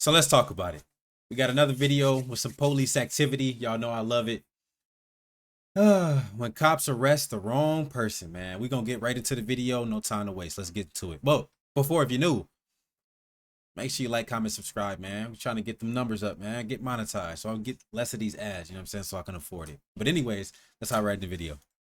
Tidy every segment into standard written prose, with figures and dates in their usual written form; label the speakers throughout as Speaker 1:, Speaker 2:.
Speaker 1: So let's talk about it. We got another video with some police activity. Y'all know I love it. When cops arrest the wrong person, man. We're going to get right into the video. No time to waste. Let's get to it. Well, before, if you're new, make sure you like, comment, subscribe, man. We're trying to get them numbers up, man. Get monetized so I can get less of these ads, you know what I'm saying, so I can afford it. But anyways, let's hop right into the video.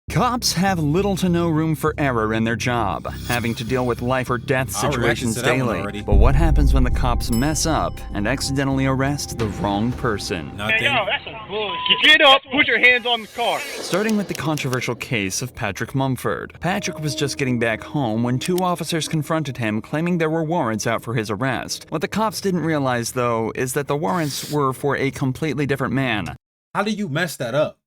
Speaker 2: Cops have little to no room for error in their job, having to deal with life or death situations daily. But what happens when the cops mess up and accidentally arrest the wrong person?
Speaker 3: Nothing. Hey, yo, that's some bullshit. Get up, put your hands on the car.
Speaker 2: Starting with the controversial case of Patrick Mumford. Patrick was just getting back home when two officers confronted him, claiming there were warrants out for his arrest. What the cops didn't realize, though, is that the warrants were for a completely different man.
Speaker 1: How do you mess that up?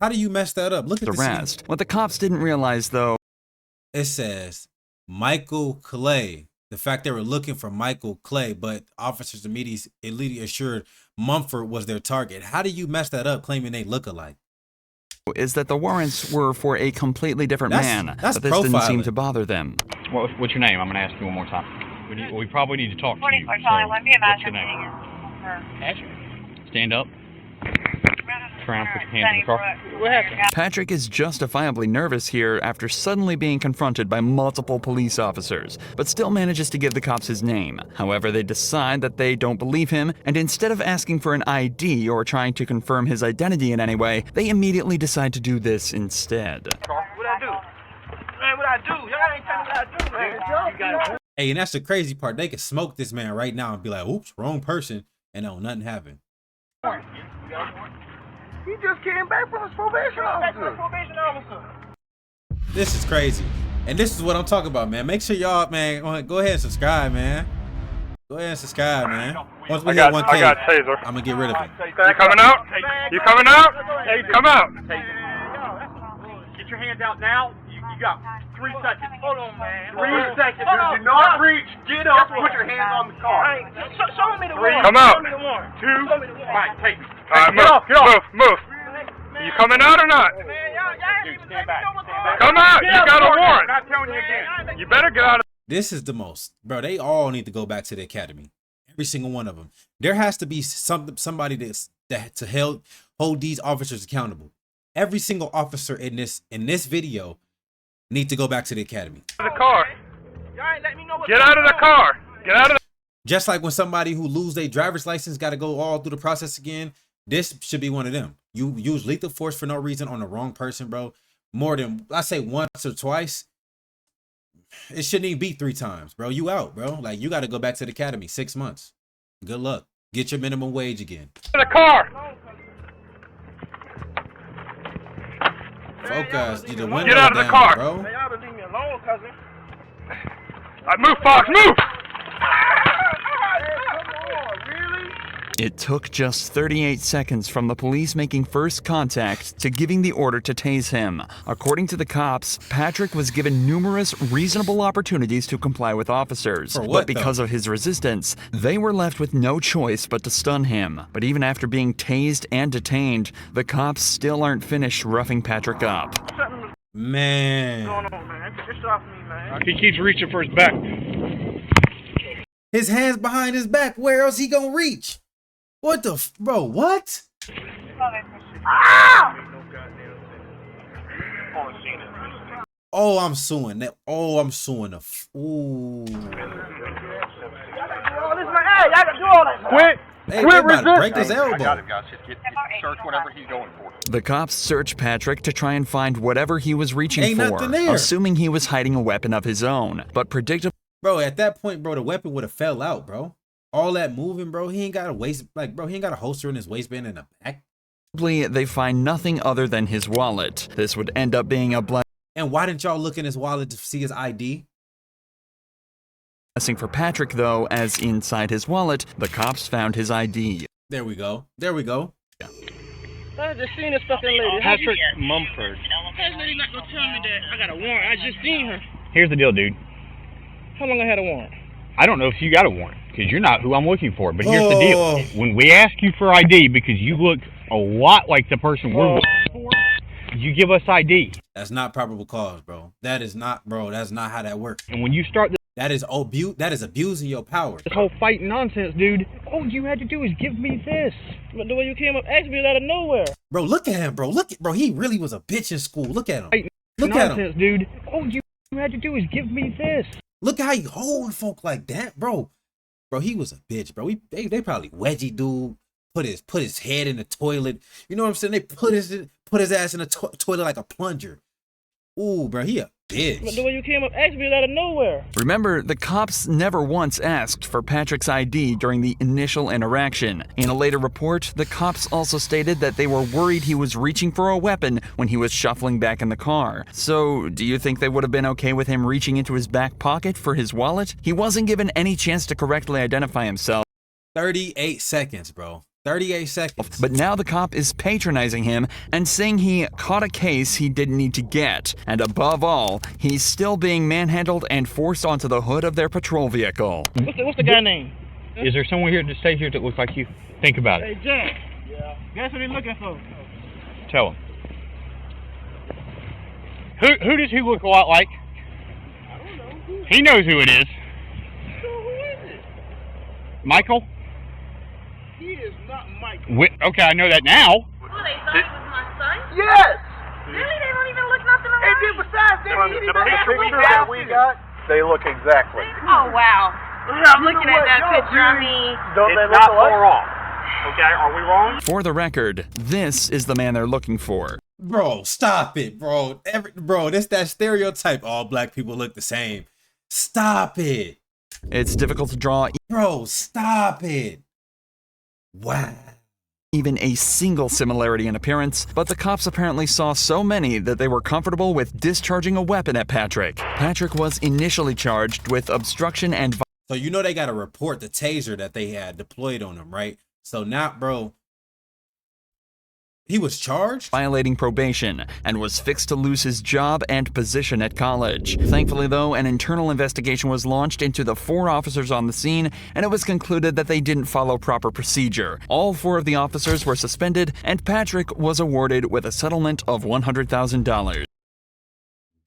Speaker 1: How do you mess that up? Look at the
Speaker 2: rest. What the cops didn't realize, though,
Speaker 1: it says Michael Clay. The fact they were looking for Michael Clay, but officers immediately assured Mumford was their target. How do you mess that up, claiming they look alike?
Speaker 2: Is that the warrants were for a completely different man,
Speaker 1: but
Speaker 2: this didn't seem to bother them.
Speaker 3: What's your name? I'm going to ask you one more time. We probably need to talk to you.
Speaker 4: What's
Speaker 3: your name? Patrick. Stand up. Turn around, put your hands in the car. What happened?
Speaker 2: Patrick is justifiably nervous here after suddenly being confronted by multiple police officers, but still manages to give the cops his name. However, they decide that they don't believe him, and instead of asking for an ID or trying to confirm his identity in any way, they immediately decide to do this instead.
Speaker 4: What I do? Man, what I do? Y'all ain't telling me what I do, man.
Speaker 1: Hey, and that's the crazy part. They could smoke this man right now and be like, oops, wrong person, and no, nothing happened.
Speaker 4: He just came back from his probation officer.
Speaker 1: This is crazy. And this is what I'm talking about, man. Make sure y'all, man, go ahead and subscribe, man. Go ahead and subscribe, man. Once we hit 1K,
Speaker 3: I got taser.
Speaker 1: I'm going to get rid of it.
Speaker 3: You coming out? You coming out? Hey, come out. Get your hands out now. You got 3 seconds.
Speaker 4: Hold on, man.
Speaker 3: 3 seconds.
Speaker 4: Do not reach. Get up. Put your hands on the car. Show me the warrant.
Speaker 3: Come out.
Speaker 4: Show me the warrant.
Speaker 3: 2.
Speaker 4: Show me the warrant.
Speaker 3: All right, take it. All right, move. You coming out or not?
Speaker 4: Man, y'all
Speaker 3: stand back. Come out. You got a warrant. I'm not telling you again. You better get out of.
Speaker 1: This is the most, bro. They all need to go back to the academy. Every single one of them. There has to be somebody that to hold these officers accountable. Every single officer in this video need to go back to the academy.
Speaker 3: The car. Get out of the car. Get out of the.
Speaker 1: Just like when somebody who lose their driver's license got to go all through the process again, this should be one of them. You use lethal force for no reason on the wrong person, bro. More than, I say, once or twice. It shouldn't even be 3 times, bro. You out, bro. Like, you got to go back to the academy. 6 months. Good luck. Get your minimum wage again.
Speaker 3: The car.
Speaker 1: Focus. Get the window
Speaker 3: Get out of
Speaker 1: down,
Speaker 3: the car,
Speaker 1: bro.
Speaker 4: Man, y'all leave me alone, cousin.
Speaker 3: Move, Fox. Move.
Speaker 2: It took just 38 seconds from the police making first contact to giving the order to tase him. According to the cops, Patrick was given numerous reasonable opportunities to comply with officers.
Speaker 1: For what,
Speaker 2: but because of his resistance, they were left with no choice but to stun him. But even after being tased and detained, the cops still aren't finished roughing Patrick up.
Speaker 1: Man.
Speaker 4: What's going on, man? Get this off me, man.
Speaker 3: He keeps reaching for his back.
Speaker 1: His hands behind his back. Where else he gonna reach? What the bro, what? Oh, I'm suing that. Oh, I'm suing the. Ooh.
Speaker 3: Quit.
Speaker 1: Hey, they about to break his elbow.
Speaker 3: I got it, guys. Just search whatever he's going for.
Speaker 2: The cops searched Patrick to try and find whatever he was reaching
Speaker 1: Ain't
Speaker 2: for,
Speaker 1: nothing there.
Speaker 2: assuming he was hiding a weapon of his own. But predictably,
Speaker 1: Bro, at that point, bro, the weapon would have fell out, bro. All that moving, bro, he ain't got a holster in his waistband in the back.
Speaker 2: they find nothing other than his wallet. This would end up being a blessing
Speaker 1: And why didn't y'all look in his wallet to see his ID?
Speaker 2: for Patrick, though, as inside his wallet, the cops found his ID.
Speaker 1: There we go. There we go.
Speaker 4: I just seen this fucking lady.
Speaker 3: Patrick Mumford.
Speaker 4: This lady not gonna tell me that I got a warrant. I just seen her.
Speaker 3: Here's the deal, dude.
Speaker 4: How long I had a warrant?
Speaker 3: I don't know if you got a warrant, because you're not who I'm looking for. But here's the
Speaker 1: Oh.
Speaker 3: deal. When we ask you for ID, because you look a lot like the person we're looking for, you give us ID.
Speaker 1: That's not probable cause, bro. That is not, bro. That's not how that works.
Speaker 3: And when you start
Speaker 1: That is abusing your power.
Speaker 5: This whole fighting nonsense, dude. All you had to do is give me this. But the way you came up, asked me out of nowhere.
Speaker 1: Bro, look at him, bro. Bro. He really was a bitch in school. Look at him.
Speaker 5: Fighting
Speaker 1: Look at him.
Speaker 5: nonsense, dude. All you had to do is give me this.
Speaker 1: Look how he holding folk like that, bro. Bro, he was a bitch, bro. They probably wedgie dude. Put his head in the toilet. You know what I'm saying? They put his ass in the toilet like a plunger. Ooh, bro, he a bitch.
Speaker 5: But the way you came up, asked me out of nowhere.
Speaker 2: Remember, the cops never once asked for Patrick's ID during the initial interaction. In a later report, the cops also stated that they were worried he was reaching for a weapon when he was shuffling back in the car. So, do you think they would have been okay with him reaching into his back pocket for his wallet? He wasn't given any chance to correctly identify himself.
Speaker 1: 38 seconds, bro. 38 seconds.
Speaker 2: But now the cop is patronizing him and saying he caught a case he didn't need to get. And above all, he's still being manhandled and forced onto the hood of their patrol vehicle.
Speaker 5: What's the guy name?
Speaker 6: Is there someone here to stay here that looks like you? Think about it.
Speaker 5: Hey, Jack. Yeah. Guess what he's looking for?
Speaker 6: Tell him. Who does he look a lot like?
Speaker 5: I don't know.
Speaker 6: He knows who it is.
Speaker 5: So who is it?
Speaker 6: Michael?
Speaker 5: He is not Michael.
Speaker 6: Okay, I know that now.
Speaker 7: Oh, they thought it was my son?
Speaker 5: Yes!
Speaker 7: Really? They don't even look nothing alike?
Speaker 5: And then besides that, he
Speaker 3: The
Speaker 5: didn't have
Speaker 3: picture that we got, they look exactly.
Speaker 7: Oh, wow. I'm looking at that picture. I mean,
Speaker 3: It's not far off. Okay, are we wrong?
Speaker 2: For the record, this is the man they're looking for.
Speaker 1: Bro, stop it, bro. Bro, this that stereotype. All black people look the same. Stop it.
Speaker 2: It's difficult to draw
Speaker 1: Bro, stop it. Wow.
Speaker 2: even a single similarity in appearance, but the cops apparently saw so many that they were comfortable with discharging a weapon at Patrick. Patrick was initially charged with obstruction and
Speaker 1: So you know they got to report the taser that they had deployed on him, right? So now, bro, he was charged?
Speaker 2: violating probation and was fixed to lose his job and position at college. Thankfully, though, an internal investigation was launched into the 4 officers on the scene, and it was concluded that they didn't follow proper procedure. All 4 of the officers were suspended, and Patrick was awarded with a settlement of $100,000.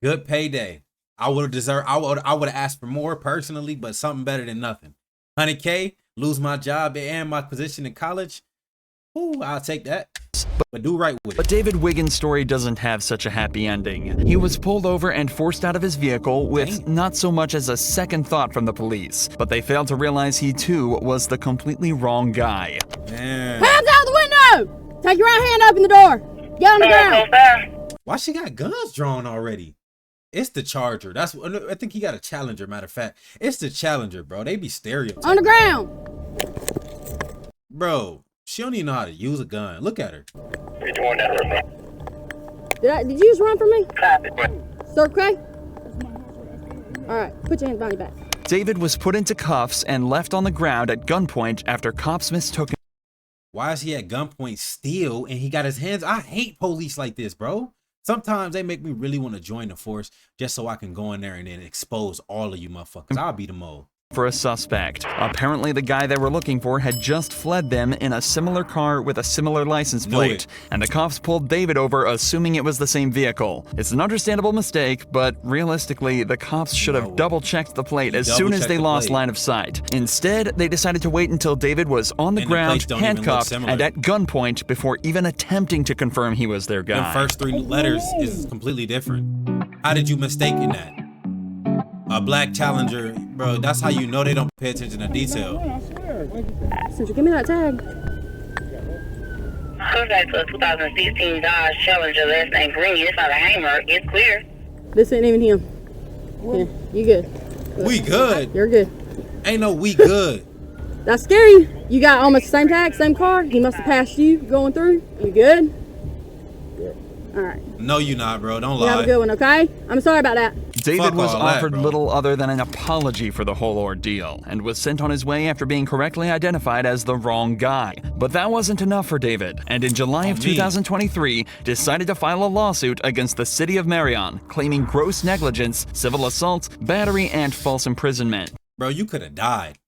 Speaker 1: Good payday. I would have asked for more personally, but something better than nothing. 100K, lose my job and my position in college. Ooh, I'll take that. But do right with it.
Speaker 2: But David Wiggins' story doesn't have such a happy ending. He was pulled over and forced out of his vehicle with not so much as a second thought from the police, but they failed to realize he too was the completely wrong guy.
Speaker 1: Man.
Speaker 8: Hands out the window! Take your right hand, open the door. Get on the ground.
Speaker 1: Why she got guns drawn already? It's the Charger. That's what I think he got a Challenger, matter of fact. It's the Challenger, bro. They be stereotyping.
Speaker 8: On the ground.
Speaker 1: Bro, she don't even know how to use a gun. Look at her.
Speaker 8: Did you just run from me? Sir, okay? All right, put your hands behind your back.
Speaker 2: David was put into cuffs and left on the ground at gunpoint after cops mistook him.
Speaker 1: Why is he at gunpoint still and he got his hands? I hate police like this, bro. Sometimes they make me really want to join the force just so I can go in there and then expose all of you motherfuckers. I'll be the mole.
Speaker 2: For a suspect. Apparently, the guy they were looking for had just fled them in a similar car with a similar license plate, and the cops pulled David over assuming it was the same vehicle. It's an understandable mistake, but realistically, the cops should have double-checked the plate as soon as they lost line of sight. Instead, they decided to wait until David was on the ground, handcuffed, and at gunpoint before even attempting to confirm he was their guy.
Speaker 1: The first 3 letters is completely different. How did you mistake in that? A black Challenger, bro, that's how you know they don't pay attention to detail.
Speaker 8: Since you give me that tag.
Speaker 7: Contact for a 2016 Dodge Challenger, last name Green. It's not a hammer. It's clear.
Speaker 8: This ain't even him. Yeah, you good.
Speaker 1: We good.
Speaker 8: You're good.
Speaker 1: Ain't no we good.
Speaker 8: That's scary. You got almost the same tag, same car. He must have passed you going through. You good? Good. All right.
Speaker 1: No, you not, bro. Don't
Speaker 8: You have a
Speaker 1: lie.
Speaker 8: good one, okay? I'm sorry about that.
Speaker 2: David
Speaker 1: Fuck
Speaker 2: was
Speaker 1: all that,
Speaker 2: offered
Speaker 1: bro.
Speaker 2: little other than an apology for the whole ordeal and was sent on his way after being correctly identified as the wrong guy. But that wasn't enough for David, and in July of 2023, decided to file a lawsuit against the city of Marion, claiming gross negligence, civil assault, battery, and false imprisonment.
Speaker 1: Bro, you could have died.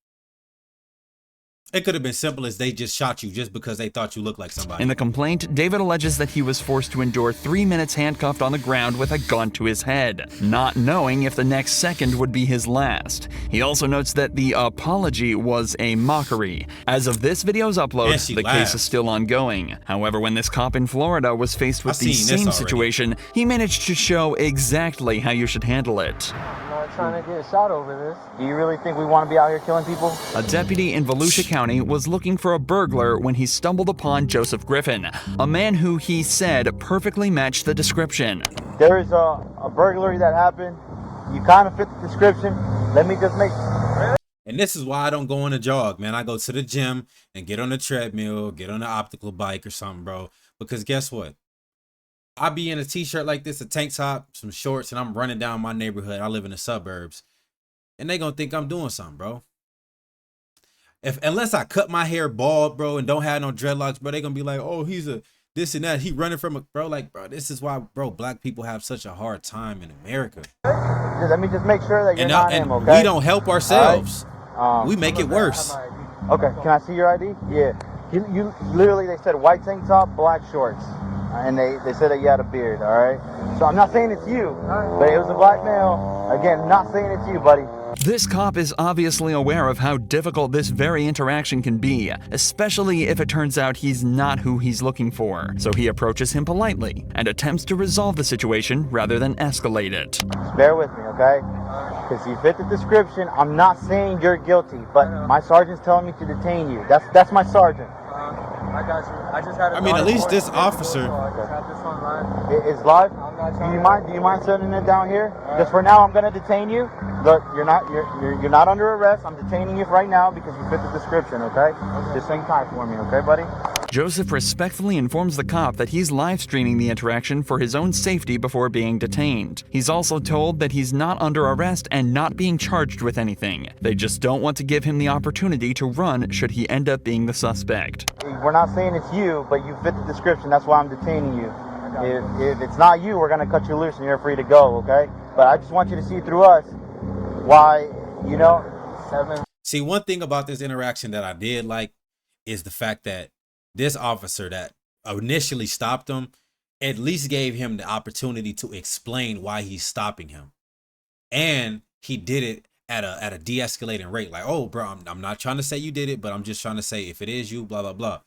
Speaker 1: It could have been simple as they just shot you just because they thought you looked like somebody.
Speaker 2: In the complaint, David alleges that he was forced to endure 3 minutes handcuffed on the ground with a gun to his head, not knowing if the next second would be his last. He also notes that the apology was a mockery. As of this video's upload,
Speaker 1: And she
Speaker 2: the
Speaker 1: laughed.
Speaker 2: case is still ongoing. However, when this cop in Florida was faced with
Speaker 1: I've
Speaker 2: the
Speaker 1: seen this
Speaker 2: same
Speaker 1: already.
Speaker 2: situation, he managed to show exactly how you should handle it.
Speaker 4: I'm not trying to get shot over this. Do you really think we want to be out here killing people?
Speaker 2: A deputy in Volusia County was looking for a burglar when he stumbled upon Joseph Griffin, a man who he said perfectly matched the description.
Speaker 4: There's a burglary that happened. You kind of fit the description. Let me just make...
Speaker 1: And this is why I don't go on a jog, man. I go to the gym and get on the treadmill, get on the optical bike or something, bro. Because guess what? I be in a t-shirt like this, a tank top, some shorts, and I'm running down my neighborhood. I live in the suburbs. And they gonna think I'm doing something, bro. Unless I cut my hair bald, bro, and don't have no dreadlocks, bro, they gonna be like, oh, he's a this and that. He running from a bro. Like, bro, this is why, bro, black people have such a hard time in America.
Speaker 4: Let me just make sure that you're
Speaker 1: And,
Speaker 4: not
Speaker 1: and
Speaker 4: him, okay?
Speaker 1: we don't help ourselves. We make it worse.
Speaker 4: Okay, can I see your ID? Yeah. You literally, they said white tank top, black shorts. And they said that you had a beard, all right? So I'm not saying it's you, but it was a black male. Again, not saying it's you, buddy.
Speaker 2: This cop is obviously aware of how difficult this very interaction can be, especially if it turns out he's not who he's looking for. So he approaches him politely and attempts to resolve the situation rather than escalate it.
Speaker 4: Just bear with me, okay? Because you fit the description. I'm not saying you're guilty, but my sergeant's telling me to detain you. That's my sergeant. I got you. I just had.
Speaker 1: I mean, at least this officer.
Speaker 4: It's live. Do you mind setting it down here? Because for now, I'm gonna detain you. Look, you're not under arrest. I'm detaining you right now because you fit the description. Okay? Just hang tight for me, okay, buddy?
Speaker 2: Joseph respectfully informs the cop that he's live streaming the interaction for his own safety before being detained. He's also told that he's not under arrest and not being charged with anything. They just don't want to give him the opportunity to run should he end up being the suspect.
Speaker 4: We're not saying it's you, but you fit the description. That's why I'm detaining you. If it's not you, we're gonna cut you loose and you're free to go, okay? But I just want you to see through us why, you know, 7.
Speaker 1: See, one thing about this interaction that I did like is the fact that this officer that initially stopped him at least gave him the opportunity to explain why he's stopping him. And he did it at a de-escalating rate. Like, oh, bro, I'm not trying to say you did it, but I'm just trying to say if it is you, blah, blah, blah.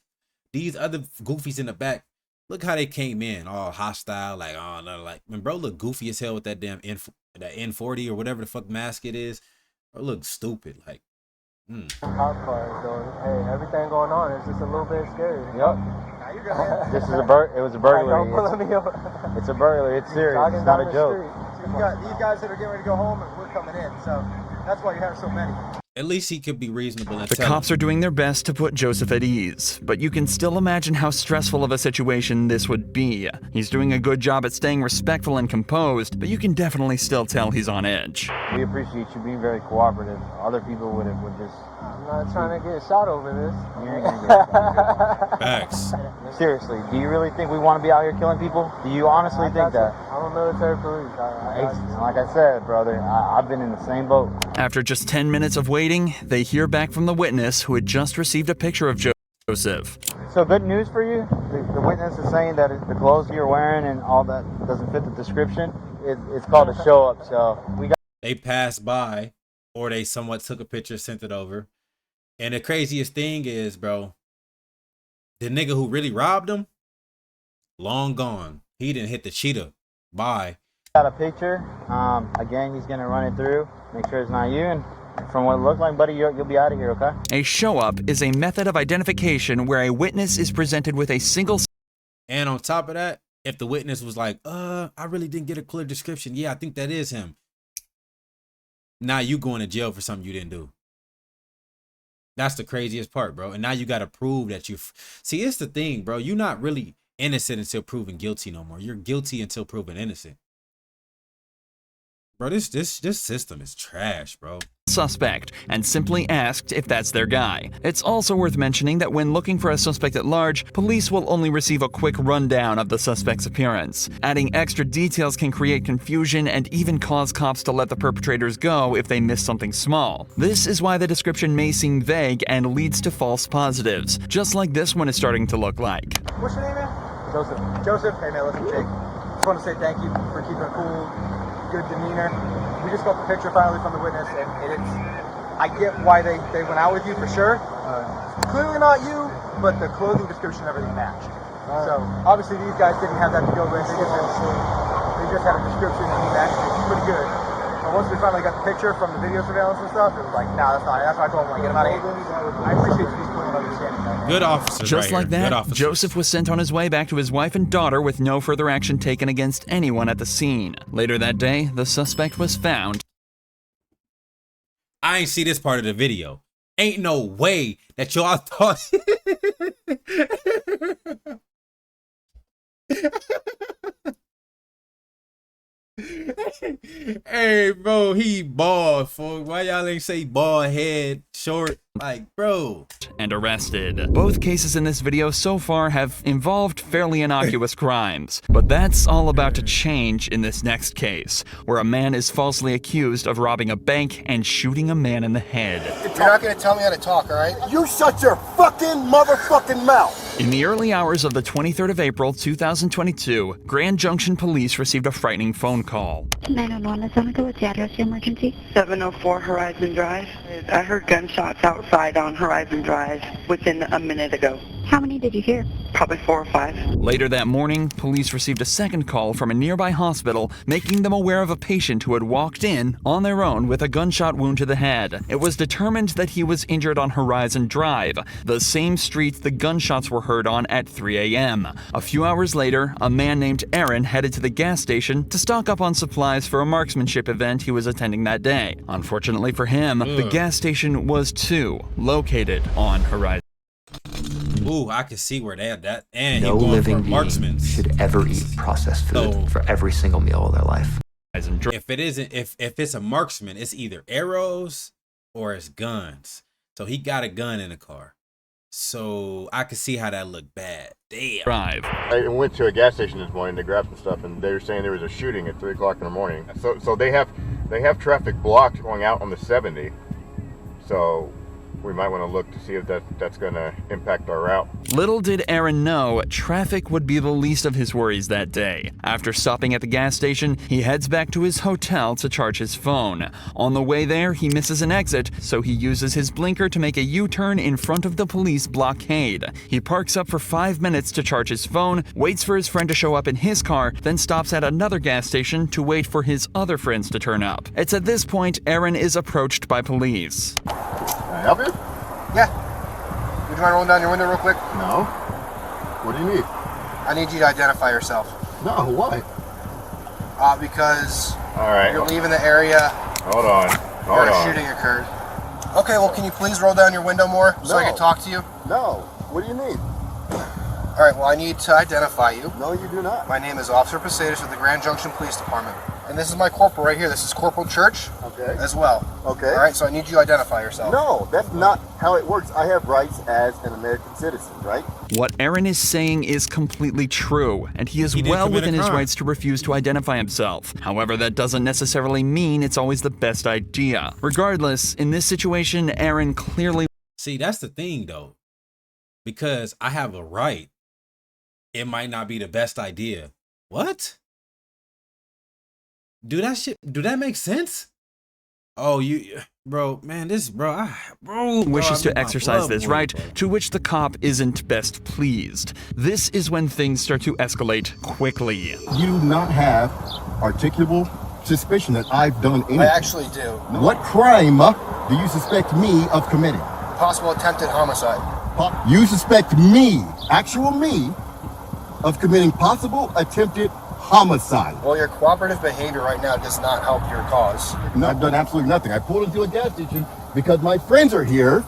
Speaker 1: These other goofies in the back, look how they came in all hostile. Like, oh, no, like, man, bro, look goofy as hell with that damn that N40 or whatever the fuck mask it is. Bro, look stupid. Like,
Speaker 4: Cop cars, though. Hey, everything going on is just a little bit scary. Yep. This is it was a burglary. It's a burglary. It's serious. It's not a joke.
Speaker 9: So you got these guys that are getting ready to go home, and we're coming in. So that's why you have so many.
Speaker 1: at least he could be reasonable and
Speaker 2: The
Speaker 1: tell
Speaker 2: cops
Speaker 1: him.
Speaker 2: are doing their best to put Joseph at ease, but you can still imagine how stressful of a situation this would be. He's doing a good job at staying respectful and composed, but you can definitely still tell he's on edge.
Speaker 4: We appreciate you being very cooperative. Other people would just... I'm not trying to get shot over this. You ain't gonna get shot.
Speaker 1: Facts.
Speaker 4: Seriously, do you really think we want to be out here killing people? Do you honestly think that? I'm a military police. Like I said, brother, I've been in the same boat.
Speaker 2: After just 10 minutes of waiting, they hear back from the witness who had just received a picture of Joseph.
Speaker 4: So good news for you. The witness is saying that the clothes you're wearing and all that doesn't fit the description. It's called a show up. So we got.
Speaker 1: They passed by, or they somewhat took a picture, sent it over. And the craziest thing is, bro, the nigga who really robbed him, long gone. He didn't hit the cheetah. Bye.
Speaker 4: Got a picture. Again, he's gonna run it through, make sure it's not you, and from what it looks like, buddy, you'll be out of here, okay?
Speaker 2: A show-up is a method of identification where a witness is presented with a single...
Speaker 1: And on top of that, if the witness was like, I really didn't get a clear description. Yeah, I think that is him. Now you going to jail for something you didn't do. That's the craziest part, bro. And now you got to prove that you... See, it's the thing, bro. You're not really innocent until proven guilty no more. You're guilty until proven innocent. Bro, this system is trash, bro.
Speaker 2: Suspect and simply asked if that's their guy. It's also worth mentioning that when looking for a suspect at large, police will only receive a quick rundown of the suspect's appearance. Adding extra details can create confusion and even cause cops to let the perpetrators go if they miss something small. This is why the description may seem vague and leads to false positives, just like this one is starting to look like.
Speaker 9: What's your name, man? Joseph. Joseph? Hey, man, listen, Jake. Just want to say thank you for keeping a cool, good demeanor. We just got the picture finally from the witness, and it's, I get why they went out with you for sure. Clearly not you, but the clothing description and everything matched. So obviously these guys didn't have that to go with. They just had a description and he matched it pretty good. But once we finally got the picture from the video surveillance and stuff, it was like, nah, that's not it. That's why I told him, like, get him out of here. I appreciate you just putting an understanding.
Speaker 1: Good officers.
Speaker 2: Just
Speaker 1: right
Speaker 2: like
Speaker 1: here. Good
Speaker 2: that,
Speaker 1: officers.
Speaker 2: Joseph was sent on his way back to his wife and daughter with no further action taken against anyone at the scene. Later that day, the suspect was found.
Speaker 1: I ain't see this part of the video. Ain't no way that y'all thought. Hey, bro, he bald, folks. Why y'all ain't say bald head, short? Like, bro.
Speaker 2: And arrested. Both cases in this video so far have involved fairly innocuous crimes, but that's all about to change in this next case, where a man is falsely accused of robbing a bank and shooting a man in the head.
Speaker 9: You're not going to tell me how to talk, all right? You shut your fucking motherfucking mouth!
Speaker 2: In the early hours of the 23rd of April, 2022, Grand Junction Police received a frightening phone call.
Speaker 7: 911, Seneca, what's the address of your emergency?
Speaker 10: 704 Horizon Drive. I heard gunshots outside on Horizon Drive within a minute ago.
Speaker 7: How many did you hear?
Speaker 10: Probably 4 or 5.
Speaker 2: Later that morning, police received a second call from a nearby hospital, making them aware of a patient who had walked in on their own with a gunshot wound to the head. It was determined that he was injured on Horizon Drive, the same street the gunshots were heard on at 3 a.m. A few hours later, a man named Aaron headed to the gas station to stock up on supplies for a marksmanship event he was attending that day. Unfortunately for him, the gas station was too located on Horizon.
Speaker 1: Ooh, I can see where that and
Speaker 11: No
Speaker 1: he going
Speaker 11: living
Speaker 1: for
Speaker 11: being
Speaker 1: marksmen
Speaker 11: should ever eat processed food
Speaker 1: So-
Speaker 11: for every single meal of their life.
Speaker 1: If it isn't, if it's a marksman, it's either arrows or it's guns. So he got a gun in the car. So I could see how that looked bad. Damn.
Speaker 2: Drive.
Speaker 12: I went to a gas station this morning to grab some stuff, and they were saying there was a shooting at 3 o'clock in the morning. So they have traffic blocked going out on the 70. So we might want to look to see if that's going to impact our route.
Speaker 2: Little did Aaron know, traffic would be the least of his worries that day. After stopping at the gas station, he heads back to his hotel to charge his phone. On the way there, he misses an exit, so he uses his blinker to make a U-turn in front of the police blockade. He parks up for 5 minutes to charge his phone, waits for his friend to show up in his car, then stops at another gas station to wait for his other friends to turn up. It's at this point Aaron is approached by police.
Speaker 12: Can I help you?
Speaker 9: Yeah. Would you mind rolling down your window real quick?
Speaker 12: No. What do you need?
Speaker 9: I need you to identify yourself.
Speaker 12: No, why?
Speaker 9: Because
Speaker 12: All right.
Speaker 9: you're leaving the area
Speaker 12: Hold on.
Speaker 9: where a shooting occurred. Okay, well, can you please roll down your window more so I can talk to you?
Speaker 12: No. What do you need?
Speaker 9: All right, well, I need to identify you.
Speaker 12: No, you do not.
Speaker 9: My name is Officer Posadas with the Grand Junction Police Department. And this is my corporal right here. This is Corporal Church as well.
Speaker 12: Okay.
Speaker 9: All right, so I need you to identify yourself.
Speaker 12: No, that's not how it works. I have rights as an American citizen, right?
Speaker 2: What Aaron is saying is completely true, and he is
Speaker 1: He didn't
Speaker 2: well
Speaker 1: commit a
Speaker 2: within his
Speaker 1: crime.
Speaker 2: rights to refuse to identify himself. However, that doesn't necessarily mean it's always the best idea. Regardless, in this situation, Aaron clearly...
Speaker 1: See, that's the thing though. Because I have a right, it might not be the best idea. What? Do that make sense? Oh, bro, man,
Speaker 2: wishes to exercise this right, to which the cop isn't best pleased. This is when things start to escalate quickly.
Speaker 12: You do not have articulable suspicion that I've done anything.
Speaker 9: I actually do.
Speaker 12: What crime do you suspect me of committing?
Speaker 9: Possible attempted homicide.
Speaker 12: You suspect me, actual me, of committing possible attempted homicide.
Speaker 9: Well, your cooperative behavior right now does not help your cause.
Speaker 12: No, I've done absolutely nothing. I pulled into a gas station because my friends are here,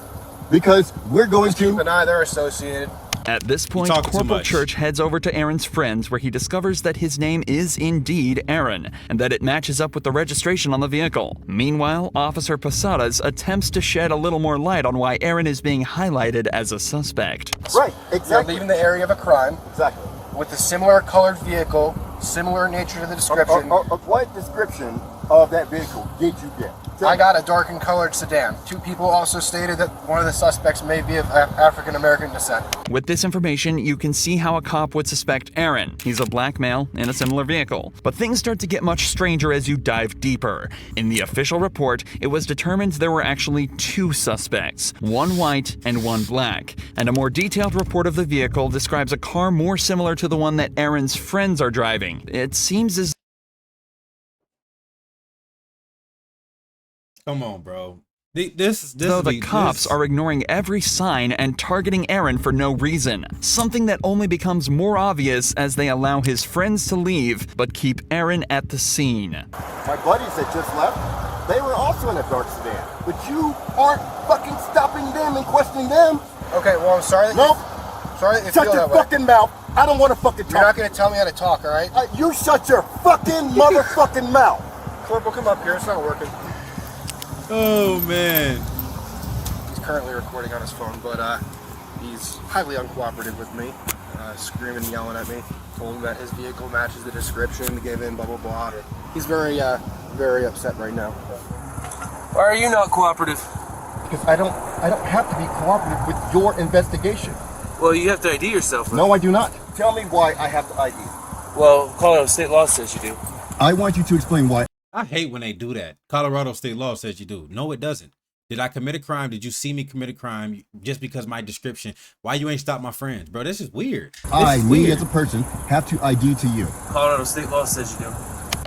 Speaker 12: because we're going
Speaker 9: Keep
Speaker 12: to...
Speaker 9: an eye, they're associated.
Speaker 2: At this point,
Speaker 1: talking too
Speaker 2: Corporal
Speaker 1: much.
Speaker 2: Church heads over to Aaron's friends where he discovers that his name is indeed Aaron and that it matches up with the registration on the vehicle. Meanwhile, Officer Posadas attempts to shed a little more light on why Aaron is being highlighted as a suspect.
Speaker 9: Right, exactly. You're leaving the area of a crime. Exactly. With a similar colored vehicle, similar nature to the description.
Speaker 13: What description of that vehicle did you get?
Speaker 9: I got a darkened colored sedan. 2 people also stated that one of the suspects may be of African American descent.
Speaker 2: With this information, you can see how a cop would suspect Aaron. He's a black male in a similar vehicle. But things start to get much stranger as you dive deeper. In the official report, it was determined there were actually 2 suspects, one white and one black. And a more detailed report of the vehicle describes a car more similar to the one that Aaron's friends are driving. It seems as
Speaker 1: Come on, bro.
Speaker 2: though the cops are ignoring every sign and targeting Aaron for no reason, something that only becomes more obvious as they allow his friends to leave but keep Aaron at the scene.
Speaker 13: My buddies that just left, they were also in a dark sedan. But you aren't fucking stopping them and questioning them.
Speaker 9: Okay, well, I'm sorry that
Speaker 13: Nope.
Speaker 9: Sorry that you
Speaker 13: Shut
Speaker 9: feel
Speaker 13: your
Speaker 9: that way.
Speaker 13: fucking mouth. I don't want to fucking talk.
Speaker 9: You're not going to tell me how to talk, all right?
Speaker 13: You shut your fucking motherfucking mouth.
Speaker 9: Corporal, come up here. It's not working.
Speaker 1: Oh, man.
Speaker 9: He's currently recording on his phone, but he's highly uncooperative with me, screaming and yelling at me. Told him that his vehicle matches the description, gave in, blah, blah, blah. He's very upset right now.
Speaker 5: Why are you not cooperative?
Speaker 13: Because I don't have to be cooperative with your investigation.
Speaker 5: Well, you have to ID yourself.
Speaker 13: No, I do not. Tell me why I have to ID.
Speaker 5: Well, Colorado state law says you do.
Speaker 13: I want you to explain why.
Speaker 1: I hate when they do that. Colorado state law says you do. No, it doesn't. Did I commit a crime? Did you see me commit a crime just because my description? Why you ain't stop my friends? Bro, this is weird.
Speaker 13: Me as a person, have to ID to you.
Speaker 5: Colorado state law says you do.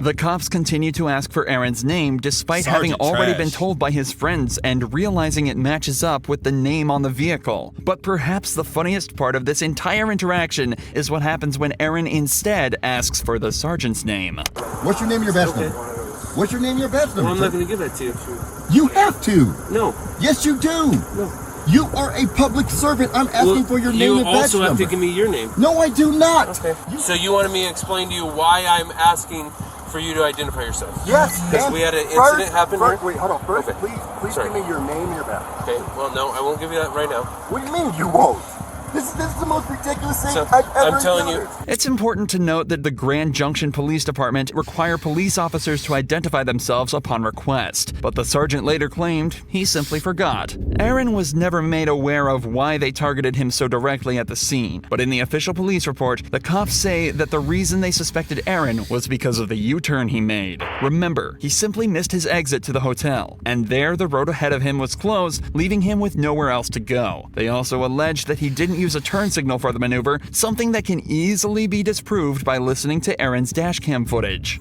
Speaker 2: The cops continue to ask for Aaron's name despite having
Speaker 1: Sergeant
Speaker 2: already
Speaker 1: Trash.
Speaker 2: been told by his friends and realizing it matches up with the name on the vehicle. But perhaps the funniest part of this entire interaction is what happens when Aaron instead asks for the sergeant's name.
Speaker 13: What's your name and your badge number? What's your name and your badge number?
Speaker 5: Well, I'm not going to give that to you.
Speaker 13: You have to.
Speaker 5: No.
Speaker 13: Yes, you do.
Speaker 5: No.
Speaker 13: You are a public servant. I'm asking for your name and badge
Speaker 5: You also have
Speaker 13: number.
Speaker 5: to give me your name.
Speaker 13: No, I do not.
Speaker 5: Okay. So you wanted me to explain to you why I'm asking for you to identify yourself?
Speaker 13: Yes.
Speaker 5: Because we had an incident happen here.
Speaker 13: Wait, hold on. First,
Speaker 5: Okay.
Speaker 13: please
Speaker 5: Sorry.
Speaker 13: give me your name and your badge.
Speaker 5: Okay. Well, no, I won't give you that right now.
Speaker 13: What do you mean you won't? This is the most ridiculous thing
Speaker 5: So,
Speaker 13: I've ever
Speaker 5: I'm telling
Speaker 13: encountered.
Speaker 5: you.
Speaker 2: It's important to note that the Grand Junction Police Department require police officers to identify themselves upon request, but the sergeant later claimed he simply forgot. Aaron was never made aware of why they targeted him so directly at the scene, but in the official police report, the cops say that the reason they suspected Aaron was because of the U-turn he made. Remember, he simply missed his exit to the hotel, and there the road ahead of him was closed, leaving him with nowhere else to go. They also alleged that he didn't use a turn signal for the maneuver, something that can easily be disproved by listening to Aaron's dashcam footage.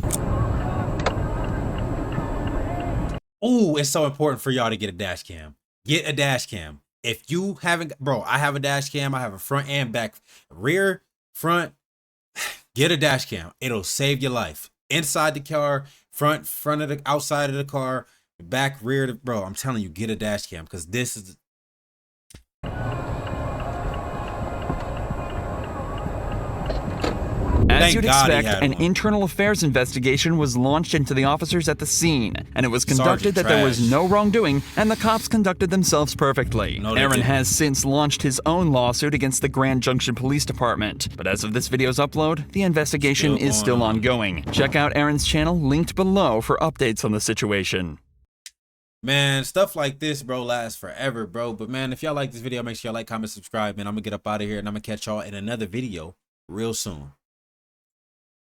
Speaker 1: Oh, it's so important for y'all to get a dash cam. Get a dash cam. If you haven't, bro, I have a dash cam. I have a front and back, rear, front. Get a dash cam. It'll save your life. Inside the car, front of the, outside of the car, back, rear. Bro, I'm telling you, get a dash cam because this is.
Speaker 2: As
Speaker 1: Thank
Speaker 2: you'd
Speaker 1: God he
Speaker 2: expect,
Speaker 1: had
Speaker 2: an
Speaker 1: one.
Speaker 2: internal affairs investigation was launched into the officers at the scene, and it was conducted
Speaker 1: Sergeant
Speaker 2: that there was
Speaker 1: Trash.
Speaker 2: no wrongdoing, and the cops conducted themselves perfectly.
Speaker 1: No, they
Speaker 2: Aaron
Speaker 1: didn't.
Speaker 2: has since launched his own lawsuit against the Grand Junction Police Department, but as of this video's upload, the investigation is still ongoing. Check out Aaron's channel linked below for updates on the situation.
Speaker 1: Man, stuff like this, bro, lasts forever, bro. But man, if y'all like this video, make sure y'all like, comment, subscribe, man. I'm gonna get up out of here and I'm gonna catch y'all in another video real soon.